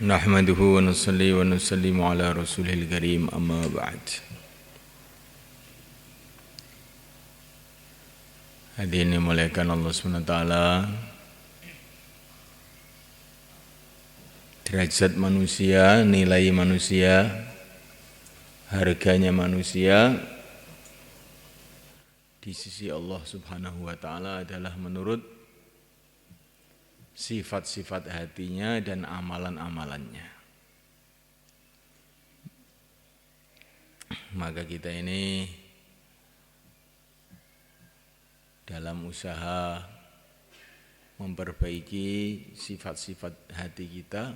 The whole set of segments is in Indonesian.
Nahmaduhu wa nusalli wa nusallimu ala rasulil karim amma ba'd. Hadirin yang dimuliakan Allah SWT, derajat manusia, nilai manusia, harganya manusia di sisi Allah Subhanahu wa ta'ala adalah menurut sifat-sifat hatinya dan amalan-amalannya. Maka kita ini dalam usaha memperbaiki sifat-sifat hati kita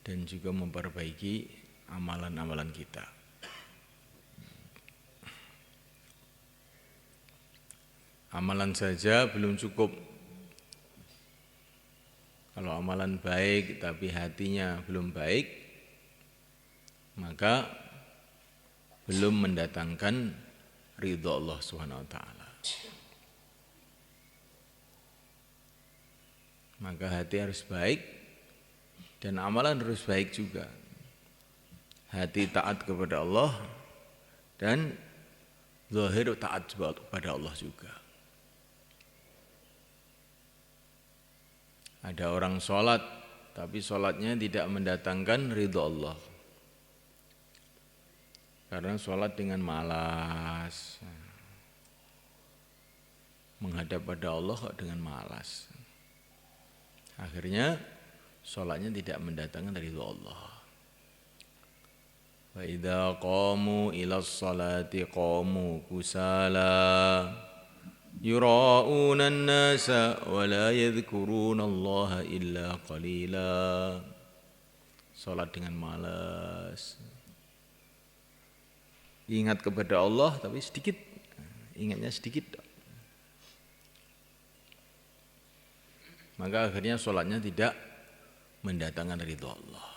dan juga memperbaiki amalan-amalan kita. Amalan saja belum cukup. Kalau amalan baik tapi hatinya belum baik, maka belum mendatangkan ridha Allah Subhanahu wa taala. Maka hati harus baik dan amalan harus baik juga. Hati taat kepada Allah dan zahir taat kepada Allah juga. Ada orang sholat, tapi sholatnya tidak mendatangkan ridha Allah. Karena sholat dengan malas. Menghadap pada Allah dengan malas. Akhirnya sholatnya tidak mendatangkan ridha Allah. Wa idza qamu ilas sholati qamu kusala. Yura'una an-nasa wa la yadhkuruna Allah illa qalila. Salat dengan malas. Ingat kepada Allah tapi sedikit. Ingatnya sedikit. Maka akhirnya salatnya tidak mendatangkan ridha Allah.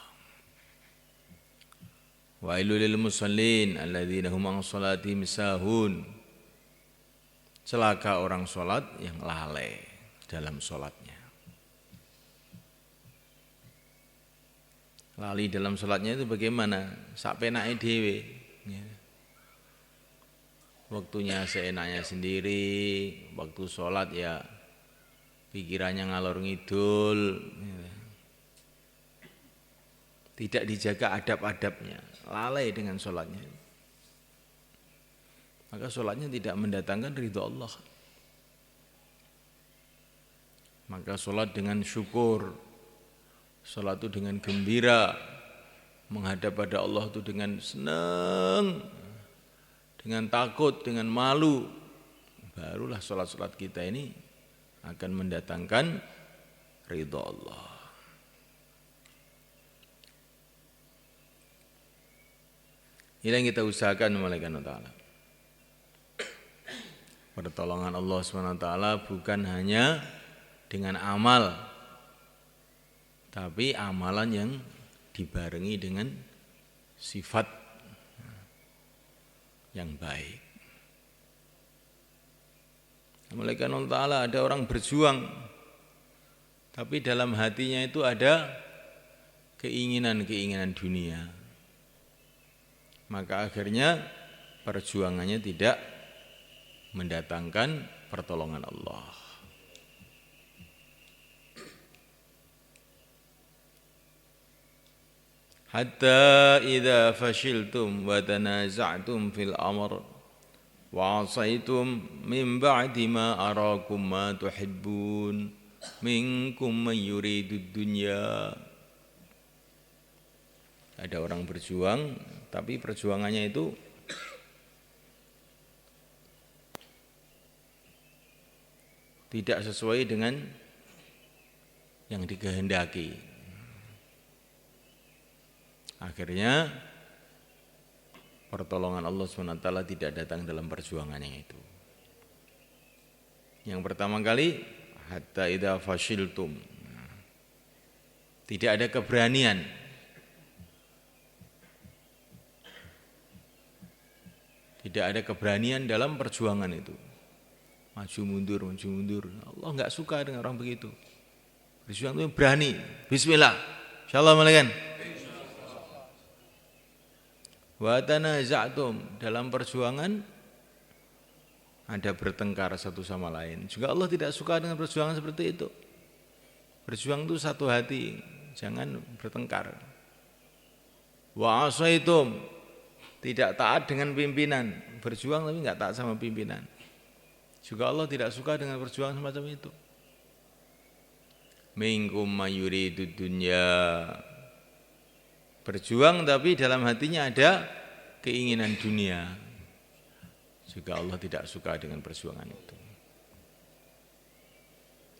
Wailul lil musallin alladzina hum an salatihim sahun. Celaka orang sholat yang lalai dalam sholatnya. Lali dalam sholatnya itu bagaimana? Sak penake dhewe. Waktunya seenaknya sendiri, waktu sholat ya pikirannya ngalor ngidul. Tidak dijaga adab-adabnya, lalai dengan sholatnya. Maka sholatnya tidak mendatangkan ridha Allah. Maka sholat dengan syukur, sholat itu dengan gembira, menghadap pada Allah itu dengan senang, dengan takut, dengan malu. Barulah sholat-sholat kita ini akan mendatangkan ridha Allah. Ini yang kita usahakan malaikat Allah. Pertolongan Allah SWT bukan hanya dengan amal, tapi amalan yang dibarengi dengan sifat yang baik. Malaikat Allah ada orang berjuang, tapi dalam hatinya itu ada keinginan-keinginan dunia. Maka akhirnya perjuangannya tidak mendatangkan pertolongan Allah. Hatta idza fashiltum wa tanaza'tum fil amr wa 'asaitum min ba'di ma arakum ma tuhibbun minkum man yuridud dunya. Ada orang berjuang tapi perjuangannya itu tidak sesuai dengan yang dikehendaki. Akhirnya pertolongan Allah SWT tidak datang dalam perjuangannya itu. Yang pertama kali, hatta idza fashiltum. Tidak ada keberanian. Tidak ada keberanian dalam perjuangan itu. Maju mundur. Allah enggak suka dengan orang begitu. Berjuang itu berani. Bismillah. Insyaallah malaikan. Wa tanaza'tum, dalam perjuangan ada bertengkar satu sama lain. Juga Allah tidak suka dengan perjuangan seperti itu. Berjuang itu satu hati, jangan bertengkar. Wa asaitum, tidak taat dengan pimpinan, berjuang tapi enggak taat sama pimpinan. Juga Allah tidak suka dengan perjuangan semacam itu. Minkum mayuridu dunya, berjuang tapi dalam hatinya ada keinginan dunia. Juga Allah tidak suka dengan perjuangan itu.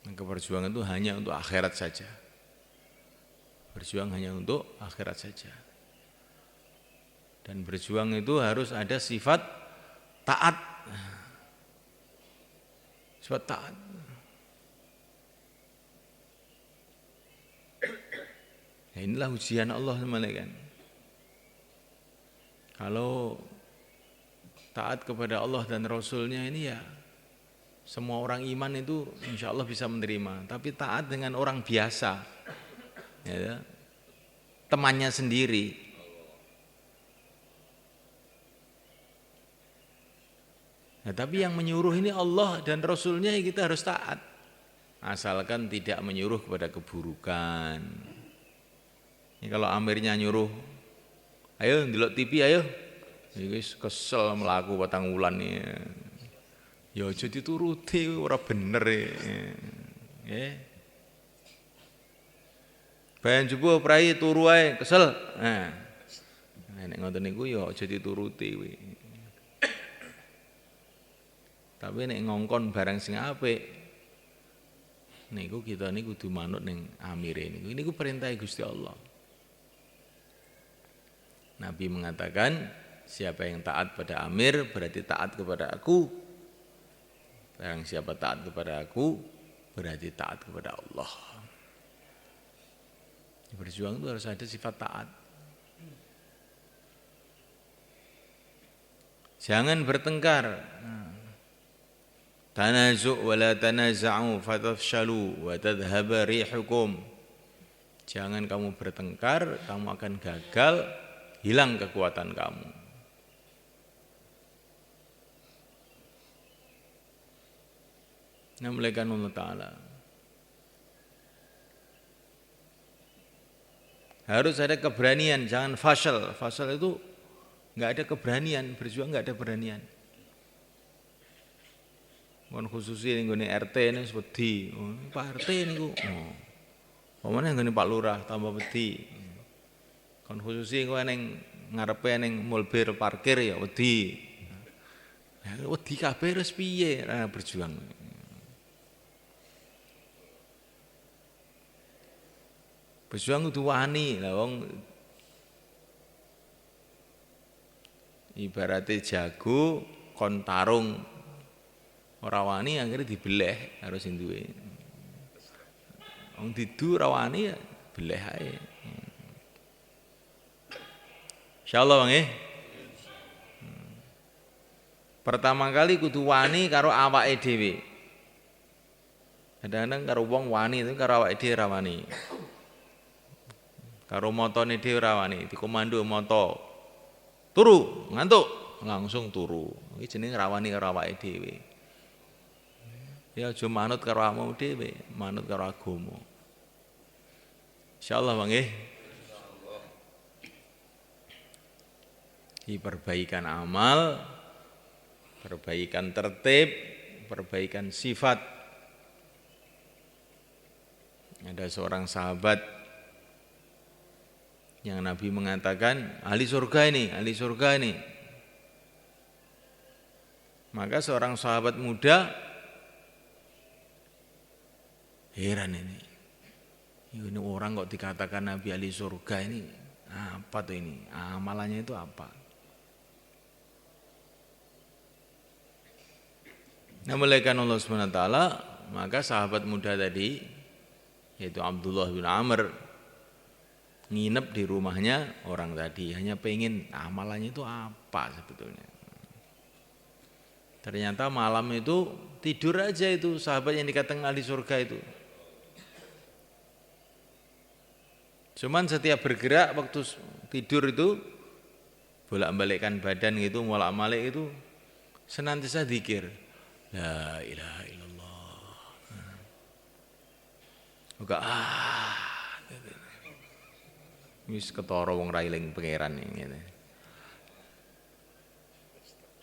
Maka perjuangan itu hanya untuk akhirat saja. Berjuang hanya untuk akhirat saja. Dan berjuang itu harus ada sifat taat. Sifat taat. Nah, inilah ujian Allah semalakan. Kalau taat kepada Allah dan Rasulnya ini ya semua orang iman itu insya Allah bisa menerima. Tapi taat dengan orang biasa, ya, temannya sendiri, nah, tapi yang menyuruh ini Allah dan Rasulnya, kita harus taat. Asalkan tidak menyuruh kepada keburukan. Ini kalau amirnya nyuruh, ayo ndelok TV ayo, wis kesel melaku patang wulan nih. Ya aja dituruti ora bener ya. Bayan jupo prai turu ae kesel. Nah, nek ngoten niku ya aja dituruti kuwi. Tapi nek ngongkon barang sing apik niku kita niku kudu manut ning amire niku. Niku perintah Gusti Allah. Nabi mengatakan, siapa yang taat pada amir berarti taat kepada aku. Barang siapa taat kepada aku berarti taat kepada Allah. Berjuang itu harus ada sifat taat. Jangan bertengkar. Tanazu' wa la tanaza'u fatafshalu wa tadhhaba rihukum. Jangan kamu bertengkar, kamu akan gagal, hilang kekuatan kamu. Namlekan Allah Ta'ala. Harus ada keberanian, jangan fashal. Fashal itu enggak ada keberanian, berjuang enggak ada beranian. Mon khususnya nggone RT ini wedi. Pak RT niku. Pamane nggone Pak Lurah tambah wedi. Kon khususnya kowe ning ngarepe ning mulbir parkir ya wedi. Ya wedi kabeh terus piye berjuang. Berjuang kudu wani. Lah wong ibaratnya jago kon tarung ora wani akhirnya dibeleh harus sing duwe. Wong didu ora wani ya beleh ae. Insyaallah Bang nggih. Pertama kali kudu wani karo awake dhewe. Kadang-kadang karo wong wani itu karo awake dhewe ora wani. Karo motone dhewe ora wani, dikomando moto. Turu, ngantuk, langsung turu. Iki jenenge rawani karo awake dhewe. Ya aja manut karo awakmu dhewe, manut karo agama. Insyaallah Bang nggih. Di perbaikan amal, perbaikan tertib, perbaikan sifat. Ada seorang sahabat yang Nabi mengatakan ahli surga ini, ahli surga ini. Maka seorang sahabat muda heran ini. Ini orang kok dikatakan Nabi ahli surga ini, apa tuh ini? Amalannya itu apa? Nah, melihatkan Allah SWT, maka sahabat muda tadi, yaitu Abdullah bin Amr, nginep di rumahnya orang tadi, hanya pengen amalannya itu apa sebetulnya. Ternyata malam itu tidur aja itu sahabat yang dikatakan ahli surga itu. Cuman setiap bergerak waktu tidur itu bolak-balikkan badan gitu, bolak-balik itu senantiasa zikir. La ilaha illallah. Buka wis ketara wong railing pangeran ngene.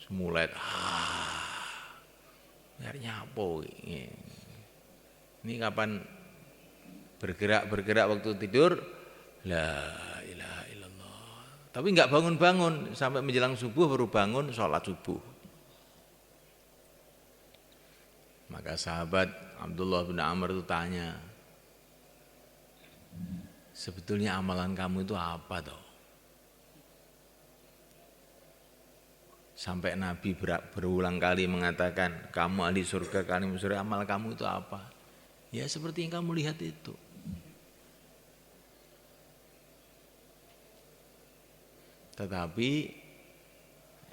Semulet biar nyapo iki. Ini kapan bergerak waktu tidur la ilaha illallah. Tapi enggak bangun-bangun sampai menjelang subuh baru bangun sholat subuh. Maka sahabat Abdullah bin Amr itu tanya, sebetulnya amalan kamu itu apa toh? Sampai Nabi berulang kali mengatakan, kamu ahli surga, kamu surga, amal kamu itu apa? Ya seperti yang kamu lihat itu. Tetapi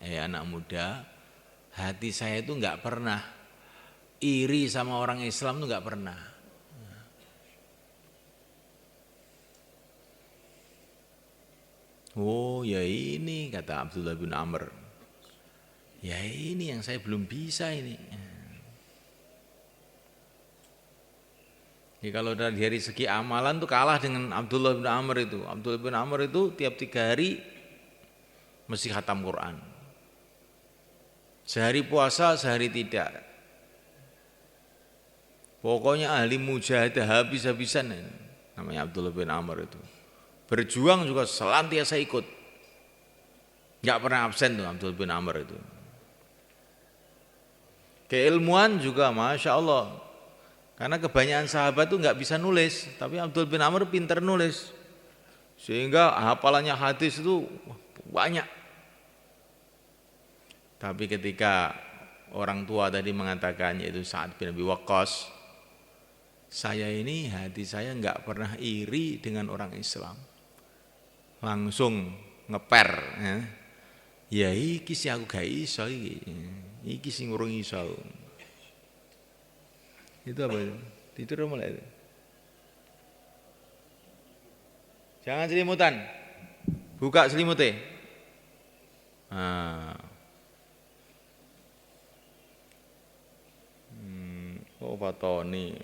anak muda, hati saya itu enggak pernah iri sama orang Islam, itu enggak pernah. Oh ya ini, kata Abdullah bin Amr, ya ini yang saya belum bisa ini. Jadi kalau dari segi amalan tuh kalah dengan Abdullah bin Amr itu. Abdullah bin Amr itu tiap 3 hari mesti khatam Quran. Sehari puasa, sehari tidak. Pokoknya ahli mujahadah habis-habisan namanya Abdullah bin Amr itu. Berjuang juga senantiasa ikut. Enggak pernah absen tuh Abdullah bin Amr itu. Keilmuan juga Masya Allah. Karena kebanyakan sahabat tuh enggak bisa nulis, tapi Abdullah bin Amr pintar nulis. Sehingga hafalannya hadis itu banyak. Tapi ketika orang tua tadi mengatakan, yaitu Sa'ad bin Abi Waqqas, saya ini hati saya enggak pernah iri dengan orang Islam. Langsung ngeper ya. Ya iki sing aku gak iso iki. Iki sing urung iso. Itu apa itu? Tidur mulai itu. Jangan selimutan. Buka selimutnya. Oh patoni.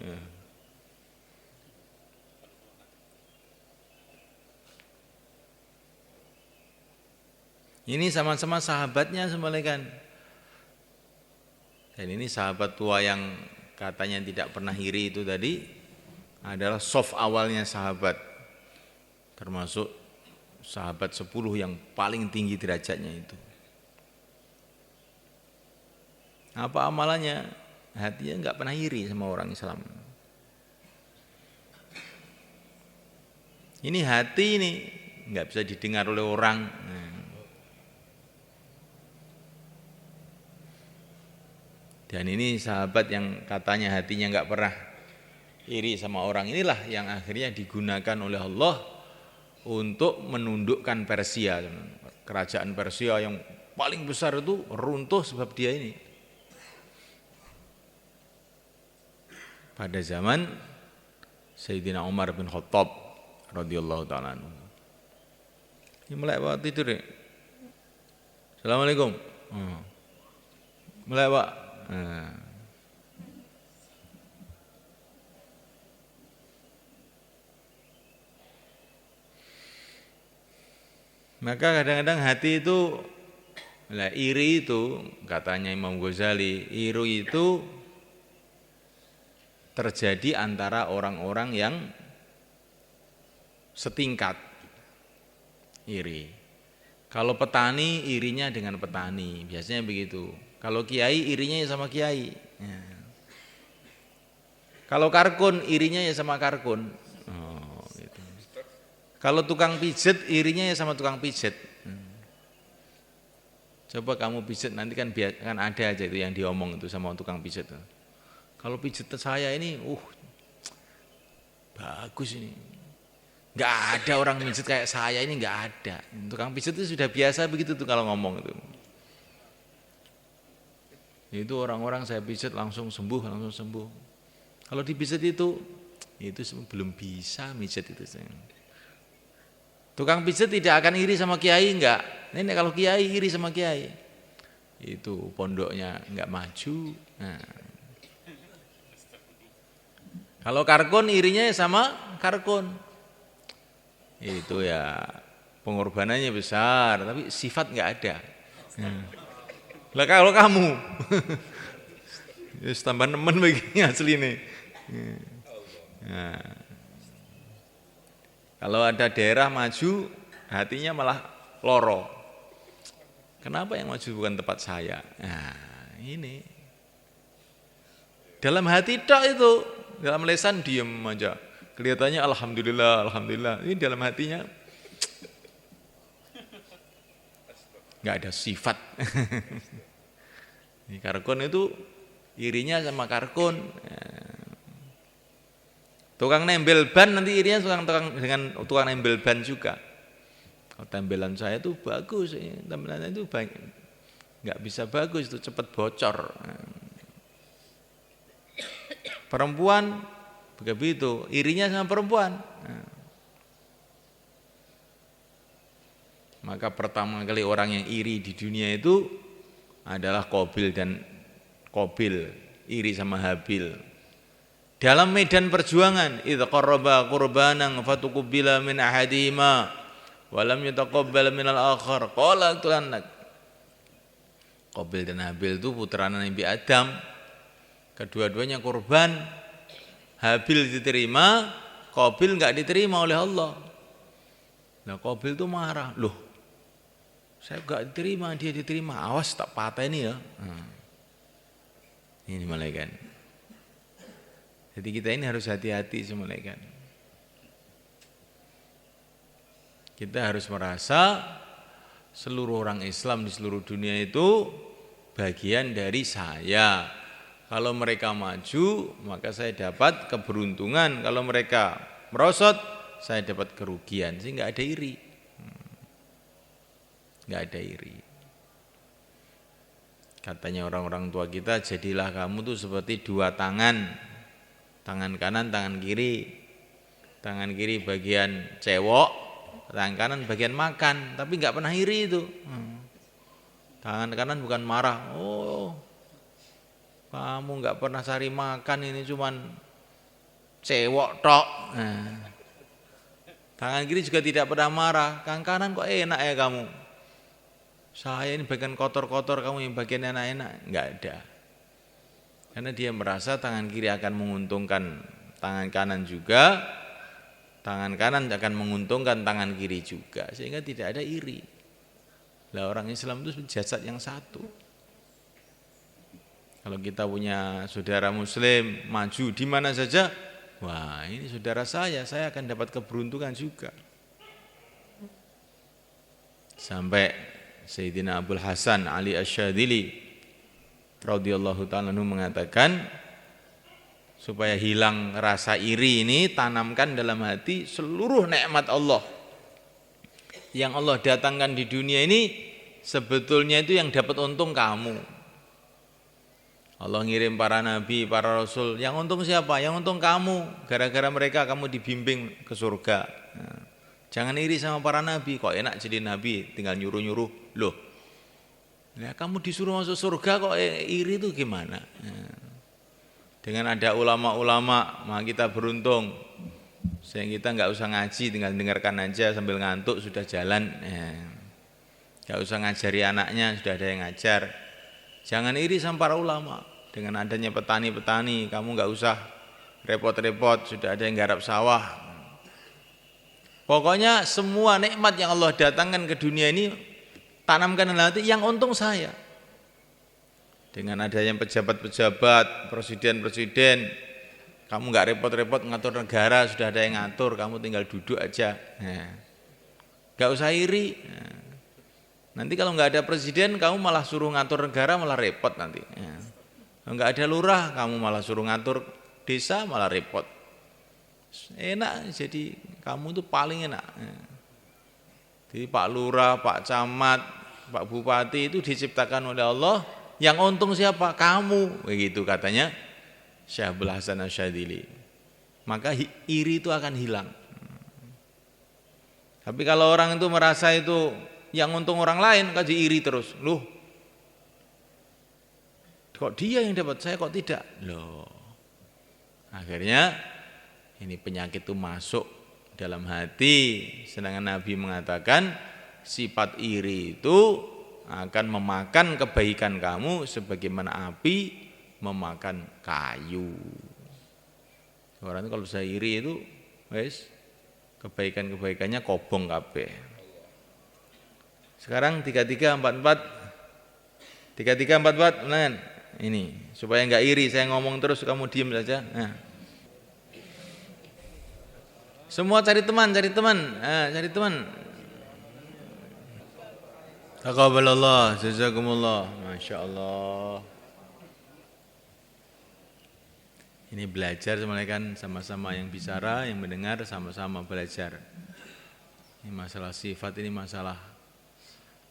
Ini sama-sama sahabatnya semalekan. Dan ini sahabat tua yang katanya tidak pernah iri itu tadi adalah soft awalnya sahabat, termasuk sahabat 10 yang paling tinggi derajatnya itu. Apa amalannya? Hatinya enggak pernah iri sama orang Islam. Ini hati ini enggak bisa didengar oleh orang. Dan ini sahabat yang katanya hatinya enggak pernah iri sama orang, inilah yang akhirnya digunakan oleh Allah untuk menundukkan Persia. Kerajaan Persia yang paling besar itu runtuh sebab dia ini. Pada zaman Sayyidina Umar bin Khattab radhiyallahu ta'ala anhu. Ini mulai Pak tidur ya? Assalamualaikum. Mulai Pak. Maka kadang-kadang hati itu iri itu, katanya Imam Ghazali, iri itu terjadi antara orang-orang yang setingkat. Iri. Kalau petani irinya dengan petani, biasanya begitu. Kalau kiai irinya ya sama kiai. Ya. Kalau karkun irinya ya sama karkun. Oh, gitu. Kalau tukang pijet irinya ya sama tukang pijet. Coba kamu pijet nanti kan ada aja itu yang diomong itu sama tukang pijet. Kalau pijet saya ini, bagus ini. Enggak ada orang pijet kayak saya ini, enggak ada. Tukang pijet itu sudah biasa begitu tuh kalau ngomong itu. Itu orang-orang saya pijet langsung sembuh. Kalau dipijet itu belum bisa mijet itu. Tukang pijat tidak akan iri sama kiai, enggak. Ini kalau kiai iri sama kiai, itu pondoknya enggak maju. Nah. Kalau karkun irinya sama karkun, itu ya pengorbanannya besar, tapi sifat enggak ada. Lah kalau kamu, tambah nemen begini asli nih. Nah. Kalau ada daerah maju, hatinya malah loro. Kenapa yang maju bukan tempat saya? Nah, ini. Dalam hati tok itu, dalam lesan diem aja. Kelihatannya alhamdulillah, alhamdulillah. Ini dalam hatinya nggak ada sifat. Ini karkun itu irinya sama karkun. Tukang nembel ban nanti irinya dengan tukang nembel ban juga. Kalau tembelan saya itu bagus, tembelan itu banyak, nggak bisa bagus itu cepat bocor. Perempuan begitu, irinya sama perempuan. Maka pertama kali orang yang iri di dunia itu adalah Qabil dan Qabil, iri sama Habil. Dalam medan perjuangan, idza qarraba qurbanan fatuqbila min ahadihima wa lam yataqabbal min al-akhar qala tulannak. Qabil dan Habil itu putra Nabi Adam. Kedua-duanya korban. Habil diterima, Qabil enggak diterima oleh Allah. Nah, Qabil itu marah, "Loh, saya enggak diterima, dia diterima. Awas tak patah ini ya." Ini malaikat. Jadi kita ini harus hati-hati malaikat. Kita harus merasa seluruh orang Islam di seluruh dunia itu bagian dari saya. Kalau mereka maju, maka saya dapat keberuntungan. Kalau mereka merosot, saya dapat kerugian. Sehingga nggak ada iri. Nggak ada iri. Katanya orang-orang tua kita, jadilah kamu tuh seperti dua tangan. Tangan kanan, tangan kiri. Tangan kiri bagian cewek, tangan kanan bagian makan. Tapi nggak pernah iri itu. Tangan kanan bukan marah. Oh, kamu nggak pernah cari makan, ini cuman cewek tok. Tangan kiri juga tidak pernah marah. Tangan kanan kok enak ya kamu. Saya ini bagian kotor-kotor, kamu yang bagian enak-enak. Nggak ada. Karena dia merasa tangan kiri akan menguntungkan tangan kanan juga, tangan kanan akan menguntungkan tangan kiri juga, sehingga tidak ada iri. Lah orang Islam itu jasad yang satu. Kalau kita punya saudara muslim maju di mana saja, wah ini saudara saya akan dapat keberuntungan juga. Sampai Sayyidina Abul Hasan Ali Asy-Syadzili radhiyallahu ta'ala anhu mengatakan, supaya hilang rasa iri ini, tanamkan dalam hati seluruh nikmat Allah yang Allah datangkan di dunia ini, sebetulnya itu yang dapat untung kamu. Allah ngirim para nabi, para rasul, yang untung siapa? Yang untung kamu. Gara-gara mereka kamu dibimbing ke surga. Jangan iri sama para nabi, kok enak jadi nabi tinggal nyuruh-nyuruh. Loh, ya, kamu disuruh masuk surga kok iri itu gimana? Dengan ada ulama-ulama, maka kita beruntung. Sehingga kita nggak usah ngaji, tinggal dengarkan aja sambil ngantuk sudah jalan. Nggak usah ngajari anaknya, sudah ada yang ngajar. Jangan iri sama para ulama. Dengan adanya petani-petani, kamu nggak usah repot-repot, sudah ada yang garap sawah. Pokoknya semua nikmat yang Allah datangkan ke dunia ini, tanamkan dalam hati yang untung saya. Dengan adanya pejabat-pejabat, presiden-presiden, kamu nggak repot-repot ngatur negara, sudah ada yang ngatur, kamu tinggal duduk aja. Nggak usah iri. Nanti kalau nggak ada presiden, kamu malah suruh ngatur negara, malah repot nanti. Kalau nggak ada lurah, kamu malah suruh ngatur desa, malah repot. Enak, jadi kamu itu paling enak. Jadi Pak Lurah, Pak Camat, Pak Bupati itu diciptakan oleh Allah. Yang untung siapa? Kamu. Begitu katanya Syekh Abul Hasan Asy-Syadzili. Maka iri itu akan hilang. Tapi kalau orang itu merasa itu yang untung orang lain, kaji iri terus. Loh, kok dia yang dapat, saya kok tidak? Loh. Akhirnya ini penyakit itu masuk dalam hati. Sedangkan Nabi mengatakan sifat iri itu akan memakan kebaikan kamu sebagaimana api memakan kayu. Orang itu kalau saya iri itu, wes kebaikan-kebaikannya kobong kabeh. Sekarang 3344 nah, ini supaya enggak iri saya ngomong terus kamu diam saja. Nah. Semua cari teman. Cari teman. Taqabbalallah, jazakumullah. Masyaallah. Ini belajar semuanya kan sama-sama yang bicara, yang mendengar sama-sama belajar. Ini masalah sifat, ini masalah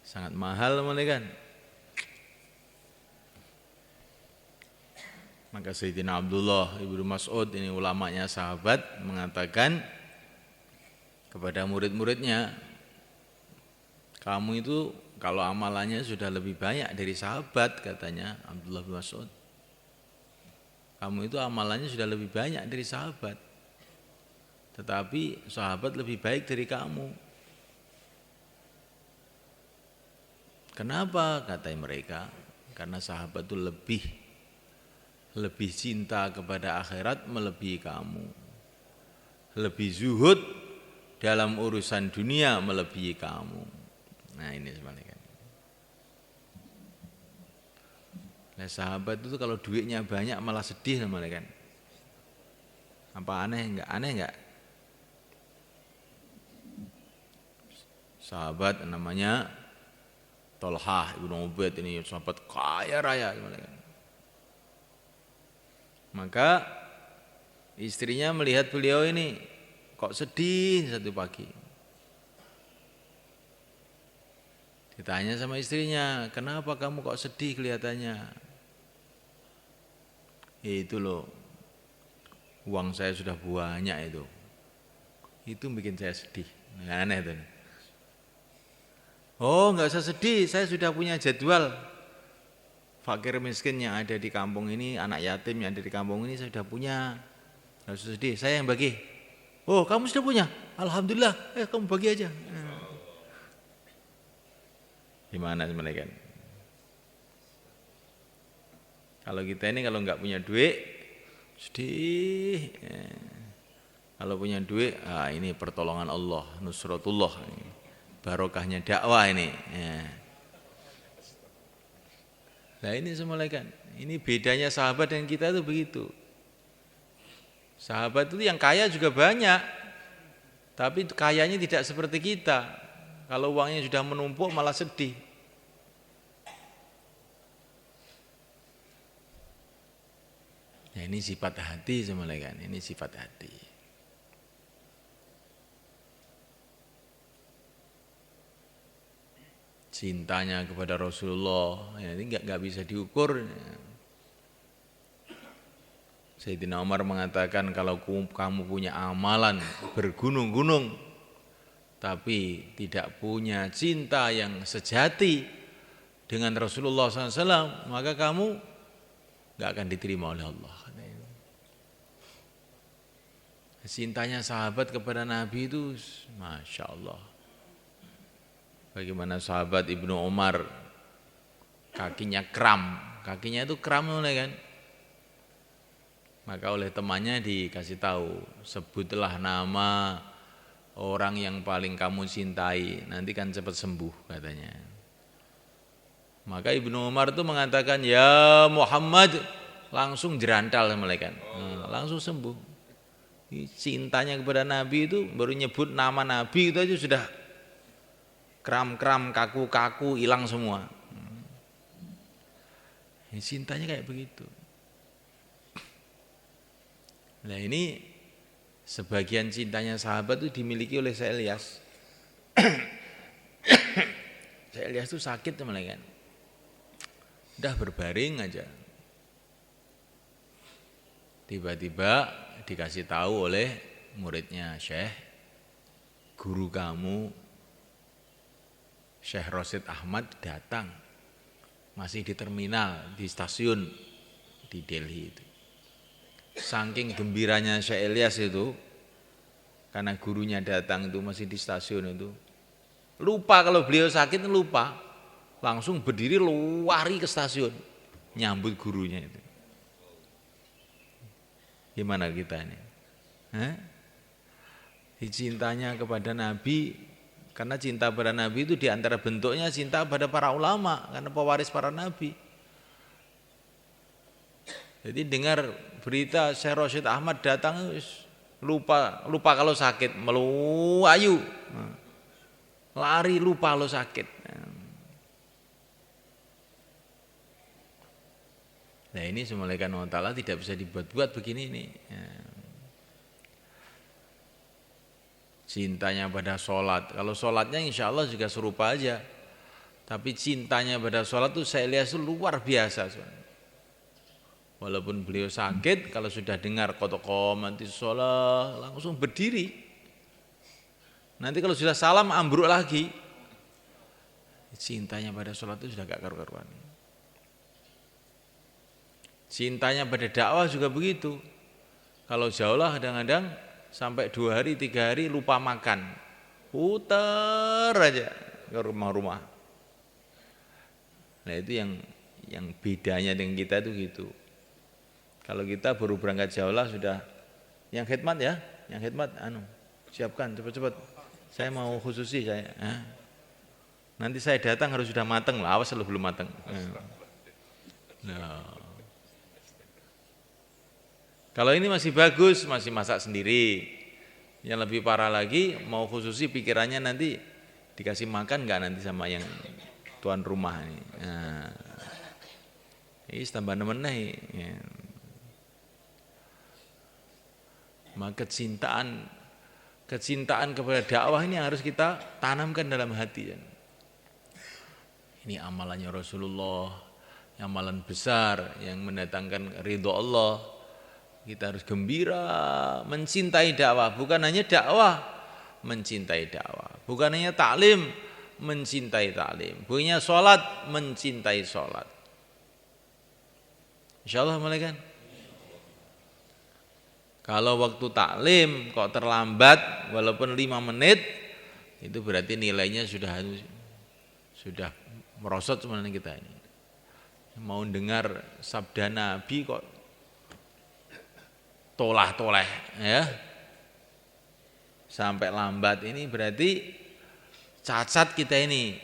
sangat mahal semuanya kan. Maka Sayyidina Abdullah Ibnu Mas'ud ini ulamanya sahabat mengatakan kepada murid-muridnya, kamu itu kalau amalannya sudah lebih banyak dari sahabat, katanya Abdullah bin Mas'ud. Kamu itu amalannya sudah lebih banyak dari sahabat. Tetapi sahabat lebih baik dari kamu. Kenapa? Kata mereka, karena sahabat itu lebih cinta kepada akhirat melebihi kamu. Lebih zuhud dalam urusan dunia melebihi kamu. Nah, ini sebenarnya. Nah, sahabat itu kalau duitnya banyak malah sedih namanya kan. Apa aneh enggak? Aneh enggak? Sahabat namanya Tolhah Ibnu Ubaid, ini sahabat kaya raya namanya kan. Maka istrinya melihat beliau ini kok sedih satu pagi. Ditanya sama istrinya, kenapa kamu kok sedih kelihatannya? Itu loh, uang saya sudah banyak itu bikin saya sedih. Aneh itu. Oh, nggak usah sedih, saya sudah punya jadwal. Fakir miskin yang ada di kampung ini, anak yatim yang ada di kampung ini saya sudah punya. Nggak usah sedih, saya yang bagi. Oh, kamu sudah punya? Alhamdulillah, kamu bagi aja. Gimana sebenarnya kan? Kalau kita ini kalau nggak punya duit, sedih. Kalau punya duit, ini pertolongan Allah, nusratullah, barokahnya dakwah ini. Nah ini semuanya kan, ini bedanya sahabat dan kita itu begitu. Sahabat itu yang kaya juga banyak, tapi kayanya tidak seperti kita. Kalau uangnya sudah menumpuk malah sedih. Nah ini sifat hati semuanya kan, ini sifat hati. Cintanya kepada Rasulullah, ya ini nggak bisa diukur. Sayyidina Umar mengatakan kalau kamu punya amalan bergunung-gunung, tapi tidak punya cinta yang sejati dengan Rasulullah SAW, maka kamu nggak akan diterima oleh Allah. Cintanya sahabat kepada Nabi itu Masya Allah. Bagaimana sahabat Ibnu Umar kakinya kram, kakinya itu kram kan. Maka oleh temannya dikasih tahu, sebutlah nama orang yang paling kamu cintai, nanti kan cepat sembuh katanya. Maka Ibnu Umar itu mengatakan, ya Muhammad, langsung jerantal malaikat, langsung sembuh. Cintanya kepada Nabi itu baru nyebut nama Nabi itu aja sudah kram-kram, kaku-kaku, hilang semua. Cintanya kayak begitu. Nah ini sebagian cintanya sahabat itu dimiliki oleh Syekh Ilyas. Syekh Ilyas itu sakit teman-teman. Udah berbaring aja. Tiba-tiba dikasih tahu oleh muridnya Syekh, guru kamu Syekh Rosid Ahmad datang, masih di terminal, di stasiun di Delhi itu. Saking gembiranya Syekh Ilyas itu, karena gurunya datang itu masih di stasiun itu, lupa kalau beliau sakit, lupa, langsung berdiri lari ke stasiun, nyambut gurunya itu. Gimana kita ini? Cintanya kepada Nabi, karena cinta pada Nabi itu diantara bentuknya cinta pada para ulama, karena pewaris para Nabi. Jadi dengar berita Syekh Rosid Ahmad datang, lupa kalau sakit, meluayu, lari lupa kalau sakit. Nah ini semulaikan Allah Ta'ala tidak bisa dibuat-buat begini ini. Cintanya pada sholat, kalau sholatnya insya Allah juga serupa aja. Tapi cintanya pada sholat itu saya lihat itu luar biasa. Walaupun beliau sakit, kalau sudah dengar kotokom nanti sholat langsung berdiri. Nanti kalau sudah salam ambruk lagi. Cintanya pada sholat itu sudah gak karu-karuan. Cintanya pada dakwah juga begitu. Kalau jauh lah kadang-kadang sampai 2 hari 3 hari lupa makan, putar aja ke rumah-rumah. Nah itu yang bedanya dengan kita itu gitu. Kalau kita baru berangkat jauh lah sudah, yang khidmat ya, yang khidmat siapkan cepat-cepat. Saya mau khususi saya. Nanti saya datang harus sudah mateng lah, awas kalau belum mateng. Nah. Kalau ini masih bagus, masih masak sendiri. Yang lebih parah lagi, mau khususi pikirannya nanti dikasih makan nggak nanti sama yang tuan rumah ini. Nah, ini tambah nemeneh. Ya. Maka kecintaan kepada dakwah ini harus kita tanamkan dalam hati. Ini amalannya Rasulullah, amalan besar yang mendatangkan ridho Allah. Kita harus gembira, mencintai dakwah, bukan hanya dakwah, mencintai dakwah, bukan hanya taklim, mencintai taklim, bukan hanya sholat, mencintai sholat. Insyaallah malaikat. Kalau waktu taklim kok terlambat, walaupun 5 menit, itu berarti nilainya sudah merosot sebenarnya kita ini. Mau dengar sabda Nabi kok tolah-toleh ya, sampai lambat, ini berarti cacat kita ini,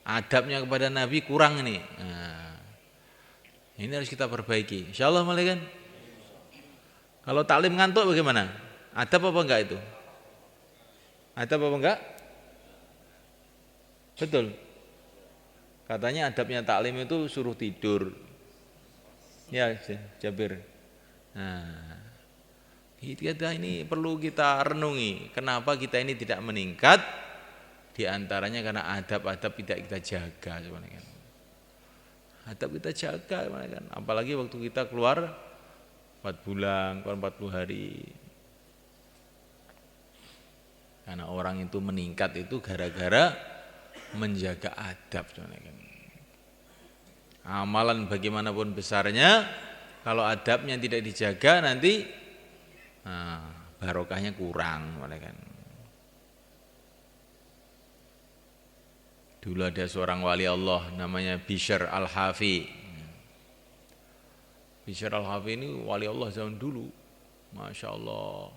adabnya kepada Nabi kurang ini. Nah, ini harus kita perbaiki insyaallah malaikat. Kalau taklim ngantuk bagaimana? Adab apa enggak itu? Adab apa enggak? Betul. Katanya adabnya taklim itu suruh tidur. Ya Jabir. Nah, kita ini perlu kita renungi, kenapa kita ini tidak meningkat? Di antaranya karena adab-adab tidak kita jaga sebenarnya. Adab kita jaga sebenarnya. Apalagi waktu kita keluar 4 bulan, 40 hari. Karena orang itu meningkat itu gara-gara menjaga adab sebenarnya. Amalan bagaimanapun besarnya, kalau adabnya tidak dijaga nanti barokahnya kurang. Dulu ada seorang wali Allah namanya Bishr Al-Hafi. Bishr Al-Hafi ini wali Allah zaman dulu, Masya Allah.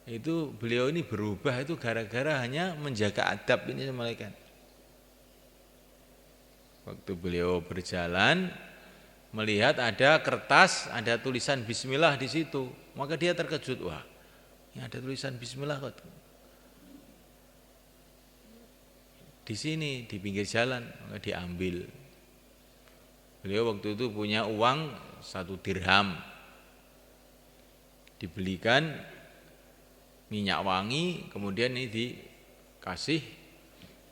Itu beliau ini berubah itu gara-gara hanya menjaga adab ini malaikat. Waktu beliau berjalan melihat ada kertas, ada tulisan bismillah di situ, maka dia terkejut, wah, ini ada tulisan bismillah kok. Di sini di pinggir jalan, maka diambil. Beliau waktu itu punya uang 1 dirham, dibelikan minyak wangi, kemudian ini dikasih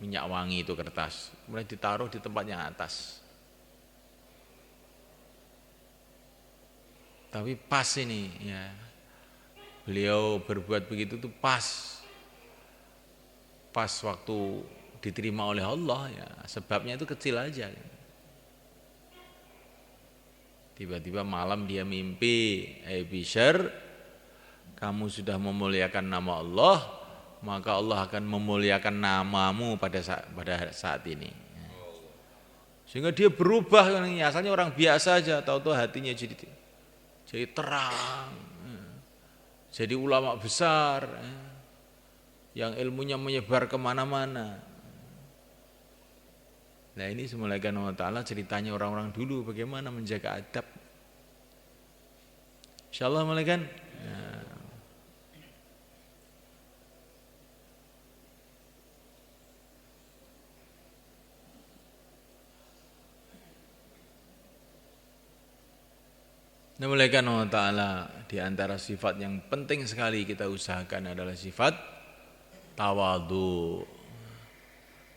minyak wangi itu kertas, kemudian ditaruh di tempat yang atas. Tapi pas ini ya, Beliau berbuat begitu tuh pas waktu diterima oleh Allah ya. Sebabnya itu kecil aja. Tiba-tiba malam dia mimpi, Bishr, kamu sudah memuliakan nama Allah, maka Allah akan memuliakan namamu pada saat ini. Sehingga dia berubah, asalnya orang biasa aja, tahu-tahu hatinya jadi terang, jadi ulama besar, yang ilmunya menyebar kemana-mana. Nah ini semulaikan Allah Ta'ala ceritanya orang-orang dulu bagaimana menjaga adab. InsyaAllah mulaikan. Mulaikan Allah Ta'ala di antara sifat yang penting sekali kita usahakan adalah sifat tawadhu.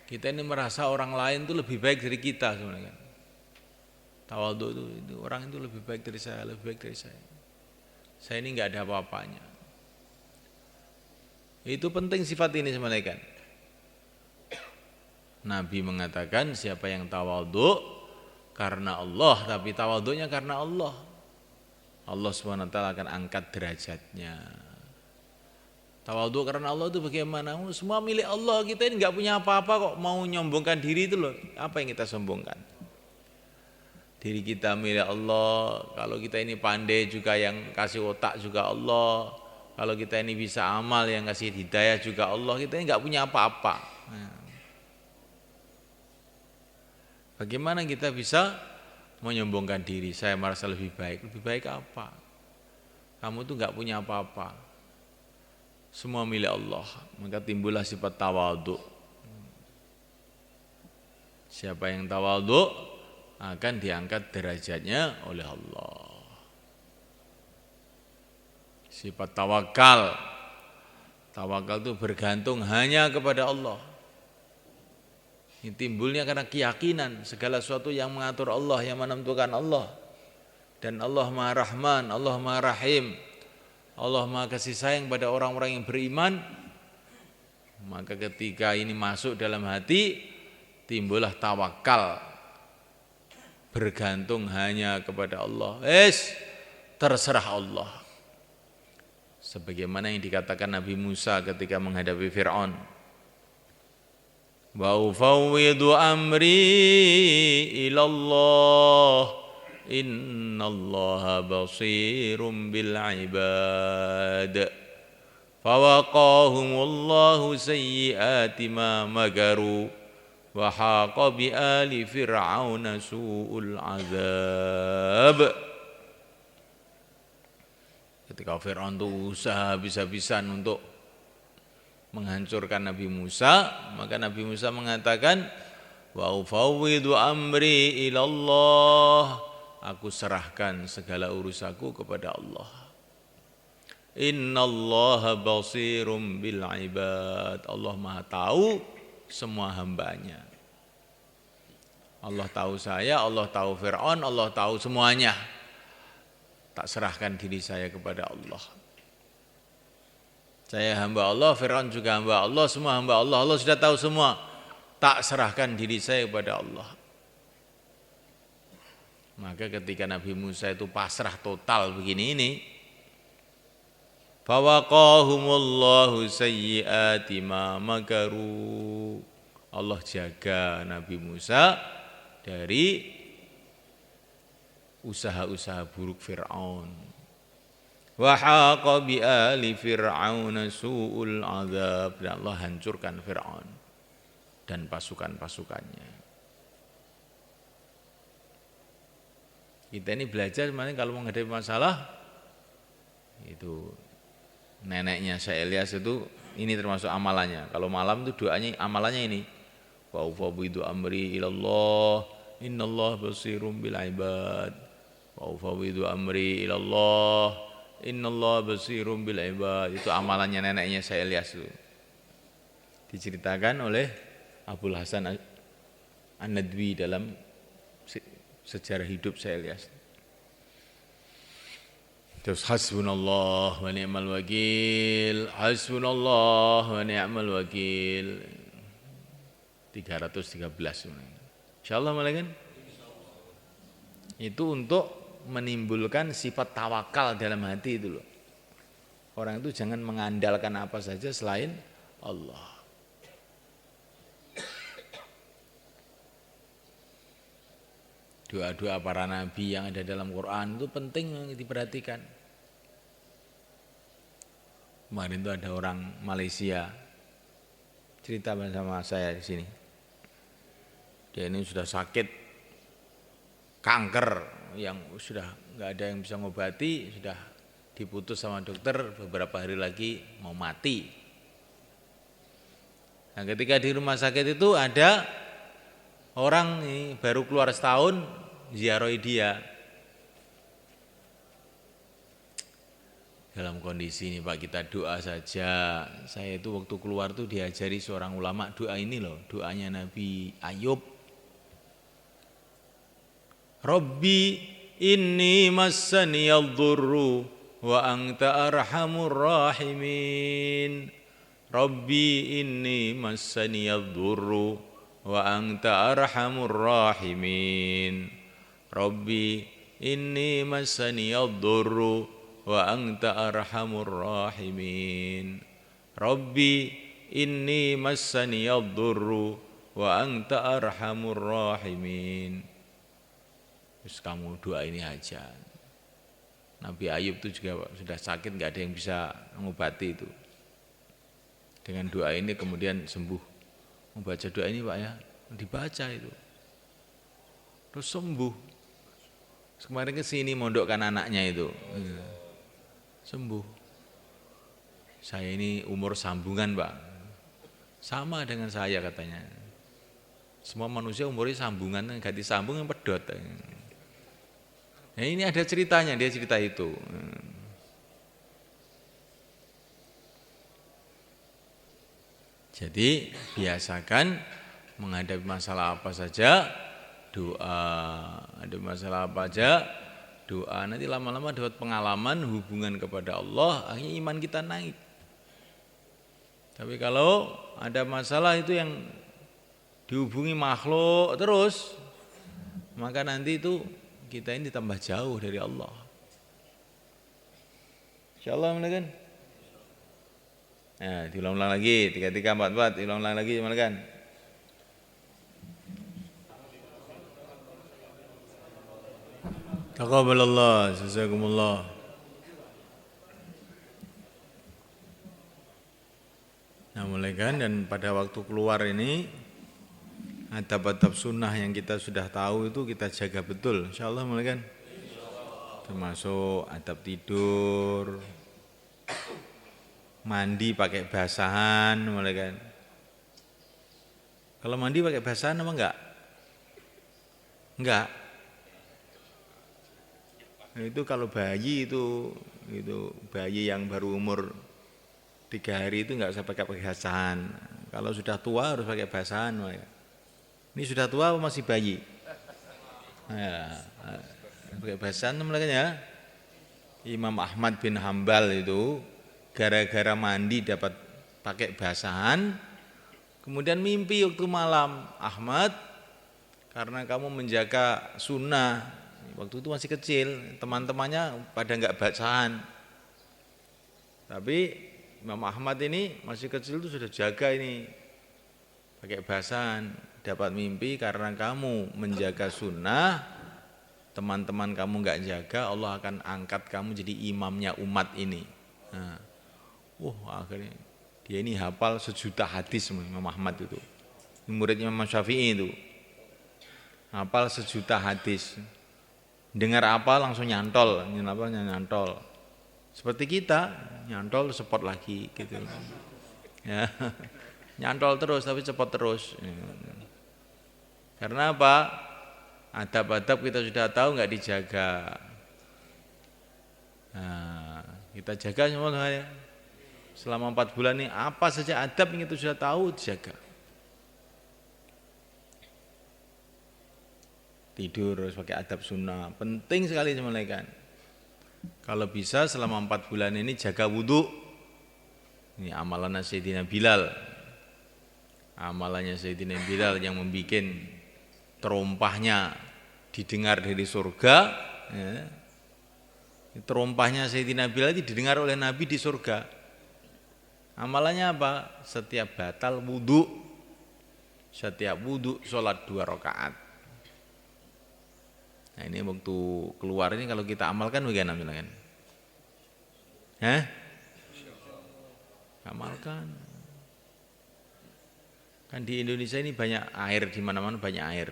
Kita ini merasa orang lain itu lebih baik dari kita sebenarnya. Tawadhu itu orang itu lebih baik dari saya, lebih baik dari saya. Saya ini enggak ada apa-apanya. Itu penting sifat ini sebenarnya. Nabi mengatakan siapa yang tawadhu karena Allah, tapi tawadhunya karena Allah, Allah SWT akan angkat derajatnya. Tawadhu karena Allah itu bagaimana? Semua milik Allah, kita ini enggak punya apa-apa kok mau nyombongkan diri itu loh. Apa yang kita sombongkan? Diri kita milik Allah. Kalau kita ini pandai juga yang kasih otak juga Allah. Kalau kita ini bisa amal yang kasih hidayah juga Allah. Kita ini enggak punya apa-apa. Bagaimana kita bisa menyombongkan diri? Saya merasa lebih baik. Lebih baik apa? Kamu tuh enggak punya apa-apa. Semua milik Allah, maka timbullah sifat tawadhu. Siapa yang tawadhu akan diangkat derajatnya oleh Allah. Sifat tawakal. Tawakal itu bergantung hanya kepada Allah. Ini timbulnya karena keyakinan segala sesuatu yang mengatur Allah, yang menentukan Allah. Dan Allah Maha Rahman, Allah Maha Rahim. Allah Maha kasih sayang pada orang-orang yang beriman. Maka ketika ini masuk dalam hati, timbullah tawakal, bergantung hanya kepada Allah. Terserah Allah. Sebagaimana yang dikatakan Nabi Musa ketika menghadapi Fir'aun, wa ufawwidu amri ilallah, innallaha basirum bil ibad. Fawaqahumullahu sayyiati ma magaru wa haqa bi ali fir'auna su'ul azab. Ketika Fir'aun itu usaha habis-habisan untuk menghancurkan Nabi Musa, maka Nabi Musa mengatakan, wa ufawwidu amri ilallah, aku serahkan segala urusanku kepada Allah. Innallaha basirum bil ibad. Allah Maha tahu semua hambanya. Allah tahu saya, Allah tahu Fir'aun, Allah tahu semuanya. Tak serahkan diri saya kepada Allah. Saya hamba Allah, Fir'aun juga hamba Allah, semua hamba Allah. Allah sudah tahu semua. Tak serahkan diri saya kepada Allah. Maka ketika Nabi Musa itu pasrah total begini ini, fawaqahumullahu sayyiati ma makaru. Allah jaga Nabi Musa dari usaha-usaha buruk Fir'aun. Wa haqa bi ali fir'auna su'ul azab. Dan Allah hancurkan Fir'aun dan pasukan-pasukannya. Kita ini belajar sebenarnya kalau menghadapi masalah itu, neneknya Syekh Ilyas itu ini termasuk amalannya. Kalau malam itu doanya, amalannya ini, wa ufawwidu amri ilallah innallaha basirum bil ibad. Wa ufawwidu amri ilallah innallaha basirum bil ibad. Itu amalannya neneknya Syekh Ilyas itu. Diceritakan oleh Abul Hasan An-Nadwi dalam sejarah hidup Syekh Ilyas. Terus hasbunallah wa ni'mal wakil, hasbunallah wa ni'mal wakil. 313. Insyaallah malaikat. Itu untuk menimbulkan sifat tawakal dalam hati itu loh. Orang itu jangan mengandalkan apa saja selain Allah. Doa-doa para nabi yang ada dalam Quran itu penting diperhatikan. Kemarin itu ada orang Malaysia cerita bersama saya di sini. Dia ini sudah sakit kanker yang sudah nggak ada yang bisa ngobati, sudah diputus sama dokter, beberapa hari lagi mau mati. Nah, ketika di rumah sakit itu ada orang ini baru keluar setahun ziarahi dia. Dalam kondisi ini Pak, kita doa saja. Saya itu waktu keluar tuh diajari seorang ulama doa ini loh, doanya Nabi Ayub. Rabbi inni massaniyadh-dhurru wa anta arhamur rahimin. Rabbi inni massaniyadh-dhurru wa anta arhamur rahimin. Rabbi inni massaniyadh-dhurru wa anta arhamur rahimin. Rabbi inni massaniyadh-dhurru wa anta arhamur rahimin. Terus kamu doa ini aja. Nabi Ayub itu juga sudah sakit, nggak ada yang bisa mengobati itu. Dengan doa ini kemudian sembuh. Membaca doa ini Pak ya, dibaca itu. Terus sembuh. Kemarin ke sini mondokkan anaknya itu. Sembuh. Saya ini umur sambungan Pak. Sama dengan saya katanya. Semua manusia umurnya sambungan, ganti sambung yang pedot. Nah, ini ada ceritanya, dia cerita itu. Jadi biasakan menghadapi masalah apa saja doa, ada masalah apa aja doa. Nanti lama-lama dapat pengalaman hubungan kepada Allah, akhirnya iman kita naik. Tapi kalau ada masalah itu yang dihubungi makhluk terus, maka nanti itu kita ini tambah jauh dari Allah. Insyaallah kan? Nah, diulang-ulang lagi 3344, diulang-ulang lagi gimana kan? Taqabbalallah, jazakumullah. Nah, mulai kan, dan pada waktu keluar ini adab-adab sunnah yang kita sudah tahu itu kita jaga betul, insyaallah mulai kan? Termasuk adab tidur, mandi pakai basahan, mulai kan? Kalau mandi pakai basahan apa enggak? Enggak. Nah, itu kalau bayi itu bayi yang baru umur 3 hari itu enggak usah pakai basahan. Kalau sudah tua harus pakai basahan. Ini sudah tua atau masih bayi? Ya, pakai basahan mereka ya. Imam Ahmad bin Hambal itu gara-gara mandi dapat pakai basahan, kemudian mimpi waktu malam, Ahmad, karena kamu menjaga sunnah, waktu itu masih kecil, teman-temannya pada enggak basahan. Tapi Imam Ahmad ini masih kecil itu sudah jaga ini pakai basahan, dapat mimpi karena kamu menjaga sunnah, teman-teman kamu enggak jaga, Allah akan angkat kamu jadi imamnya umat ini. Nah, akhirnya dia ini hafal 1 juta hadis Imam Ahmad itu. Muridnya Imam Syafi'i itu. Hafal 1 juta hadis. Dengar apa langsung nyantol, nyantol. Seperti kita, nyantol cepot lagi gitu. Ya. Nyantol terus tapi cepot terus. Karena apa? Adab-adab kita sudah tahu enggak dijaga. Nah, kita jaga semuanya. Selama 4 bulan ini apa saja adab yang kita sudah tahu dijaga. Tidur harus pakai adab sunnah, penting sekali semulaikan. Kalau bisa selama 4 bulan ini jaga wudhu. Ini amalan Sayyidina Bilal. Amalannya Sayyidina Bilal yang membuat terompahnya didengar dari surga. Ya. Terompahnya Sayyidina Bilal itu didengar oleh Nabi di surga. Amalannya apa? Setiap batal wudhu, setiap wudhu sholat 2 rakaat. Nah ini waktu keluar ini kalau kita amalkan bagaimana misalkan? Amalkan. Kan di Indonesia ini banyak air, di mana-mana banyak air.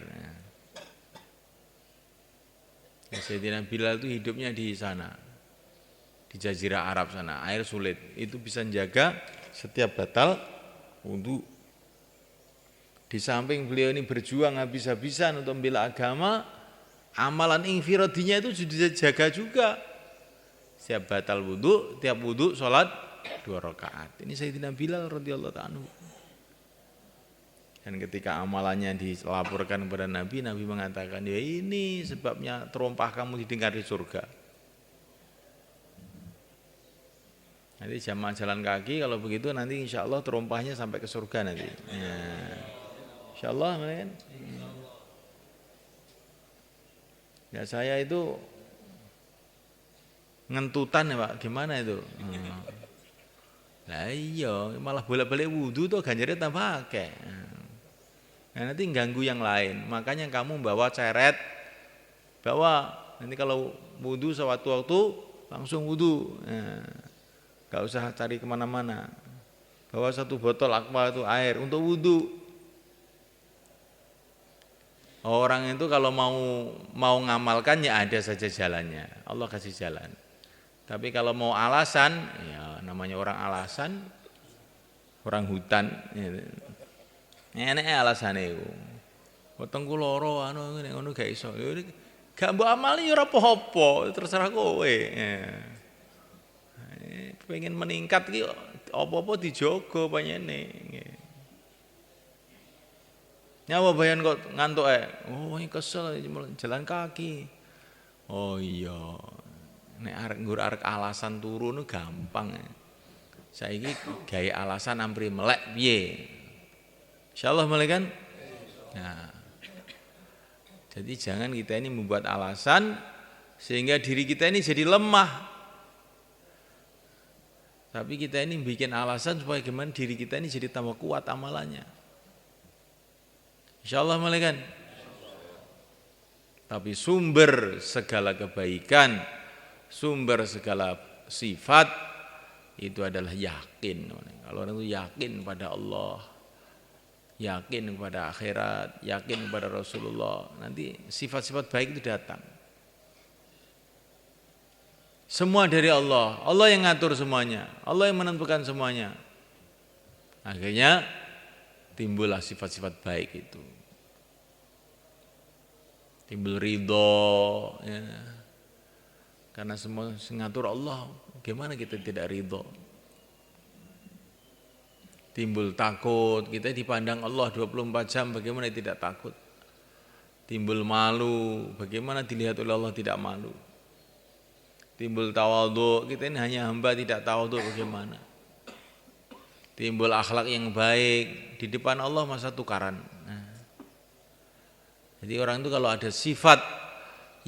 Ya, Sayyidina Bilal itu hidupnya di sana, di Jazirah Arab sana, air sulit. Itu bisa menjaga setiap batal wudhu. Di samping beliau ini berjuang habis-habisan untuk membela agama, amalan infiradinya itu sudah dijaga juga. Setiap batal wudhu, tiap wudhu sholat 2 rakaat. Ini Sayyidina Bilal radhiyallahu anhu. Dan ketika amalannya dilaporkan kepada Nabi, Nabi mengatakan, ya ini sebabnya terompah kamu didengar di surga. Nanti jamaah jalan kaki kalau begitu nanti insya Allah terompahnya sampai ke surga nanti. Ya. Insya Allah kan. Ya saya itu ngentutan ya Pak, gimana itu? Lah iya, malah bolak-balik wudhu tuh ganjarnya tambah akeh. Nah, nanti ganggu yang lain. Makanya kamu bawa ceret, bawa nanti kalau wudhu sewaktu-waktu langsung wudhu. Nah, gak usah cari kemana-mana. Bawa 1 botol aqua itu air untuk wudhu. Orang itu kalau mau ngamalkan ya ada saja jalannya. Allah kasih jalan. Tapi kalau mau alasan, ya namanya orang alasan, orang hutan. Enek alasane iku. Wetengku loro anu ngene ngono gak iso. Gak mbok amali ya ora apa-apa, terserah kowe. Pengen meningkat ki apa-apa dijogo panyene. Nyawa bayan kok ngantuk Oh, ini kesel jalan kaki. Oh iya. Nek arek alasan turu nu gampang. Saiki gawe alasan ampri melek piye? Insyaallah mulai kan? Nah, jadi jangan kita ini membuat alasan sehingga diri kita ini jadi lemah. Tapi kita ini bikin alasan supaya gimana diri kita ini jadi tambah kuat amalannya. Insyaallah mulai kan? Tapi sumber segala kebaikan, sumber segala sifat itu adalah yakin. Kalau orang itu yakin pada Allah, yakin kepada akhirat, yakin kepada Rasulullah, nanti sifat-sifat baik itu datang. Semua dari Allah. Allah yang ngatur semuanya. Allah yang menentukan semuanya. Akhirnya timbullah sifat-sifat baik itu. Timbul ridho. Ya. Karena semua ngatur Allah. Gimana kita tidak ridho? Timbul takut, kita dipandang Allah 24 jam, bagaimana tidak takut? Timbul malu, bagaimana dilihat oleh Allah tidak malu? Timbul tawadhu, kita ini hanya hamba tidak tawadhu, bagaimana? Timbul akhlak yang baik, di depan Allah masa tukaran. Nah. Jadi orang itu kalau ada sifat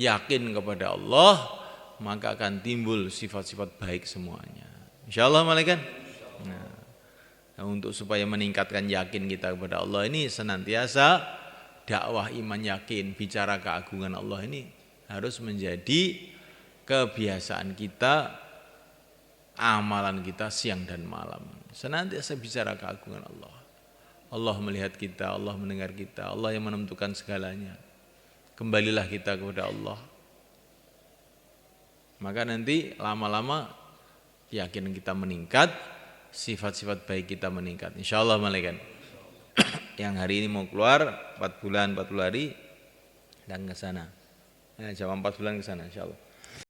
yakin kepada Allah, maka akan timbul sifat-sifat baik semuanya. Insyaallah malaikat. Nah, untuk supaya meningkatkan yakin kita kepada Allah ini senantiasa dakwah iman yakin, bicara keagungan Allah ini harus menjadi kebiasaan kita, amalan kita siang dan malam. Senantiasa bicara keagungan Allah. Allah melihat kita, Allah mendengar kita, Allah yang menentukan segalanya. Kembalilah kita kepada Allah. Maka nanti lama-lama yakin kita meningkat, sifat-sifat baik kita meningkat. Insyaallah malaikat. Yang hari ini mau keluar 4 bulan 40 hari dan ke sana. Jam 4 bulan ke sana insyaallah.